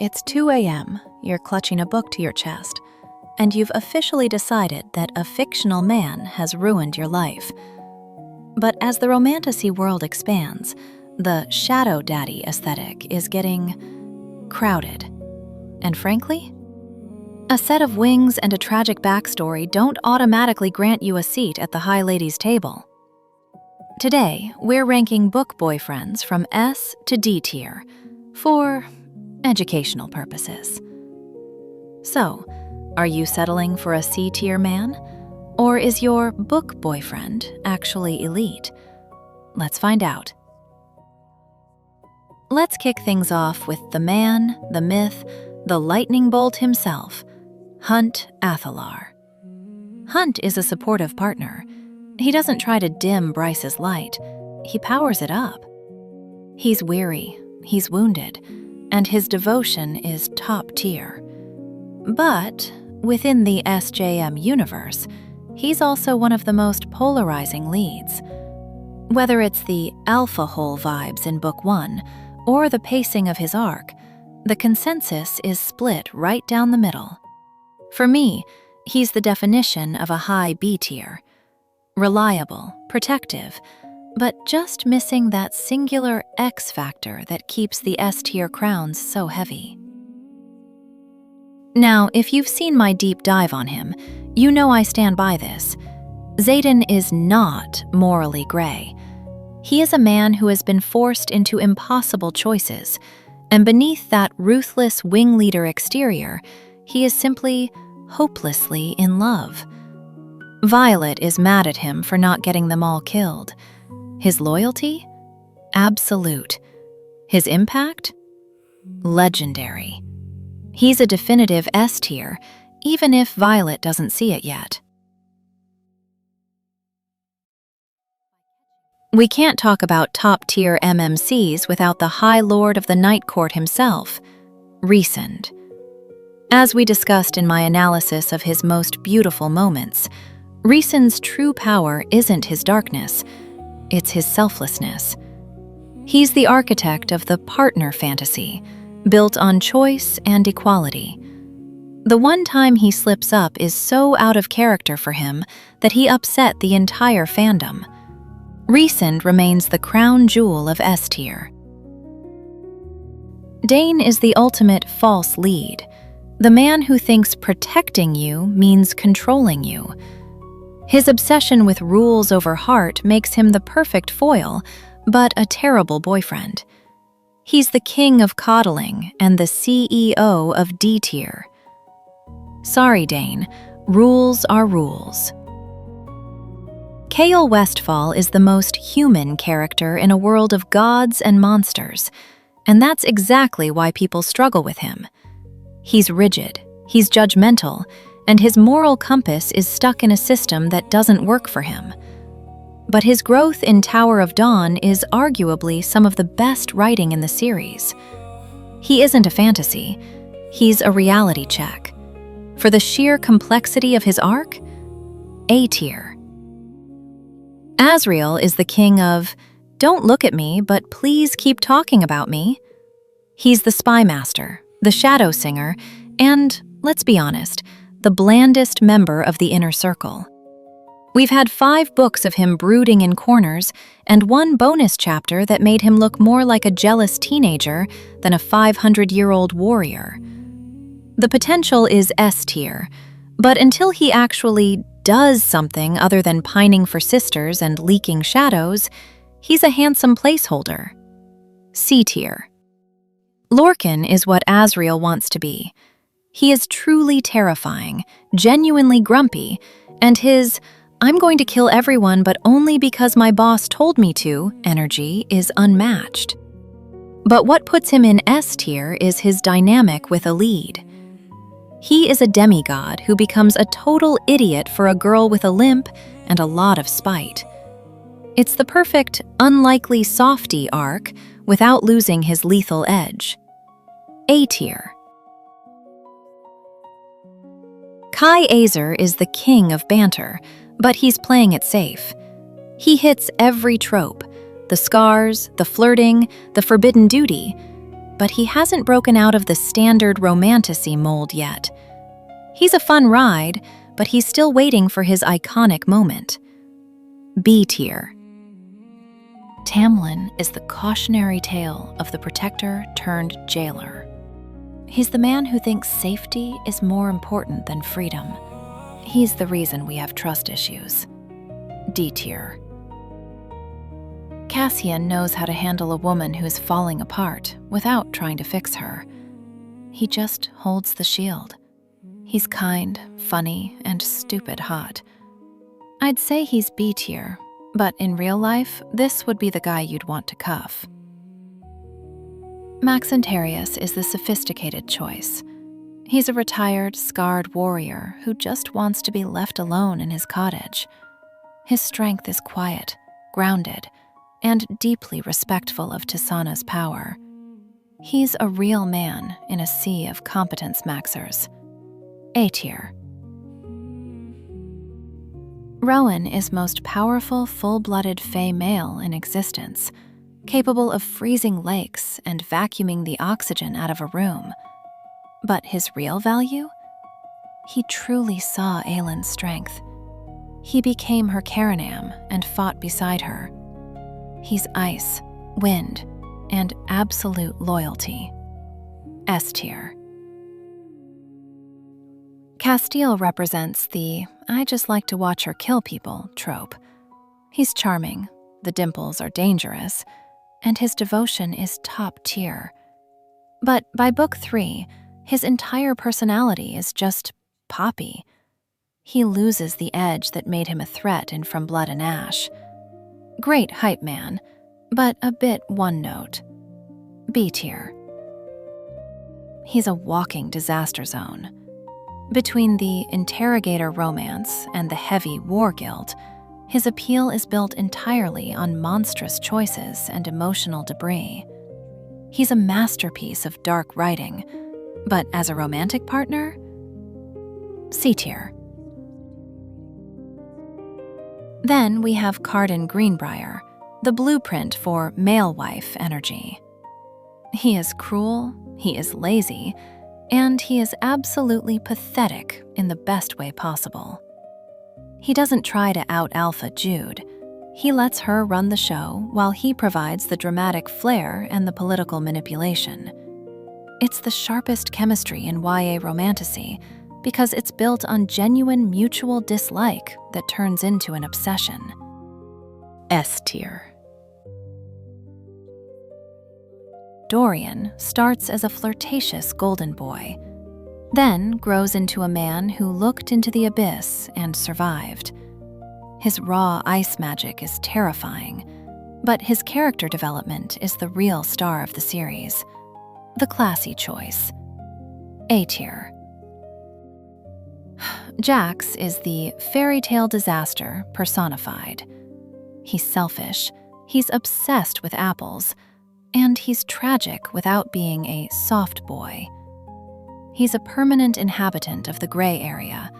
It's 2 a.m., you're clutching a book to your chest, and you've officially decided that a fictional man has ruined your life. But as the Romantasy world expands, the shadow daddy aesthetic is getting crowded. And frankly, a set of wings and a tragic backstory don't automatically grant you a seat at the high ladies' table. Today, we're ranking book boyfriends from S to D tier for educational purposes. So, are you settling for a C tier man? Or is your book boyfriend actually elite? Let's find out. Let's kick things off with the man, the myth, the lightning bolt himself, Hunt Athalar. Hunt is a supportive partner. He doesn't try to dim Bryce's light. He powers it up. He's weary, he's wounded, and his devotion is top tier. But within the SJM universe, he's also one of the most polarizing leads. Whether it's the alpha hole vibes in Book 1 or the pacing of his arc, the consensus is split right down the middle. For me, he's the definition of a high B tier. Reliable, protective, but just missing that singular X factor that keeps the S tier crowns so heavy. Now, if you've seen my deep dive on him, you know I stand by this. Xaden is not morally gray. He is a man who has been forced into impossible choices, and beneath that ruthless wing leader exterior, he is simply hopelessly in love. Violet is mad at him for not getting them all killed. His loyalty? Absolute. His impact? Legendary. He's a definitive S tier, even if Violet doesn't see it yet. We can't talk about top-tier MMCs without the High Lord of the Night Court himself, Rhysand. As we discussed in my analysis of his most beautiful moments, Rhysand's true power isn't his darkness, it's his selflessness. He's the architect of the partner fantasy, built on choice and equality. The one time he slips up is so out of character for him that he upset the entire fandom. Rhysand remains the crown jewel of S tier. Dain is the ultimate false lead, the man who thinks protecting you means controlling you. His obsession with rules over heart makes him the perfect foil, but a terrible boyfriend. He's the king of coddling and the CEO of D tier. Sorry, Dain, rules are rules. Chaol Westfall is the most human character in a world of gods and monsters, and that's exactly why people struggle with him. He's rigid, he's judgmental, and his moral compass is stuck in a system that doesn't work for him. But his growth in Tower of Dawn is arguably some of the best writing in the series. He isn't a fantasy, he's a reality check. For the sheer complexity of his arc, A tier. Azriel is the king of, don't look at me, but please keep talking about me. He's the spy master, the shadow singer, and, let's be honest, the blandest member of the inner circle. We've had 5 books of him brooding in corners and 1 bonus chapter that made him look more like a jealous teenager than a 500-year-old warrior. The potential is S tier, but until he actually does something other than pining for sisters and leaking shadows, he's a handsome placeholder. C tier. Lorcan is what Azriel wants to be. He is truly terrifying, genuinely grumpy, and his "I'm going to kill everyone but only because my boss told me to" energy is unmatched. But what puts him in S tier is his dynamic with a lead. He is a demigod who becomes a total idiot for a girl with a limp and a lot of spite. It's the perfect, unlikely softy arc without losing his lethal edge. A tier. Azer is the king of banter, but he's playing it safe. He hits every trope, the scars, the flirting, the forbidden duty, but he hasn't broken out of the standard Romantasy mold yet. He's a fun ride, but he's still waiting for his iconic moment. B tier. Tamlin is the cautionary tale of the protector turned jailer. He's the man who thinks safety is more important than freedom. He's the reason we have trust issues. D tier. Cassian knows how to handle a woman who's falling apart without trying to fix her. He just holds the shield. He's kind, funny, and stupid hot. I'd say he's B tier, but in real life, this would be the guy you'd want to cuff. Maxantarius is the sophisticated choice. He's a retired, scarred warrior who just wants to be left alone in his cottage. His strength is quiet, grounded, and deeply respectful of Tisana's power. He's a real man in a sea of competence maxers. A tier. Rowan is most powerful full-blooded Fey male in existence, capable of freezing lakes and vacuuming the oxygen out of a room. But his real value? He truly saw Aylin's strength. He became her Carinam and fought beside her. He's ice, wind, and absolute loyalty. S tier. Casteel represents the "I just like to watch her kill people" trope. He's charming, the dimples are dangerous, and his devotion is top tier. But by book 3, his entire personality is just poppy. He loses the edge that made him a threat in From Blood and Ash. Great hype man, but a bit one note. B tier. He's a walking disaster zone. Between the interrogator romance and the heavy war guilt, his appeal is built entirely on monstrous choices and emotional debris. He's a masterpiece of dark writing, but as a romantic partner, C tier. Then we have Cardan Greenbriar, the blueprint for Malewife energy. He is cruel, he is lazy, and he is absolutely pathetic in the best way possible. He doesn't try to out-alpha Jude. He lets her run the show while he provides the dramatic flair and the political manipulation. It's the sharpest chemistry in YA romantasy because it's built on genuine mutual dislike that turns into an obsession. S tier. Dorian starts as a flirtatious golden boy, then grows into a man who looked into the abyss and survived. His raw ice magic is terrifying, but his character development is the real star of the series. The classy choice. A tier. Jax is the fairy tale disaster personified. He's selfish, he's obsessed with apples, and he's tragic without being a soft boy. He's a permanent inhabitant of the gray area,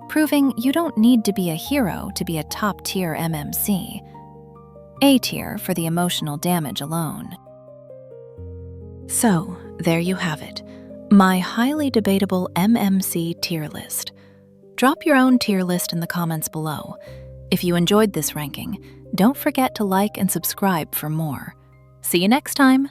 proving you don't need to be a hero to be a top-tier MMC. A tier for the emotional damage alone. So, there you have it, my highly debatable MMC tier list. Drop your own tier list in the comments below. If you enjoyed this ranking, don't forget to like and subscribe for more. See you next time!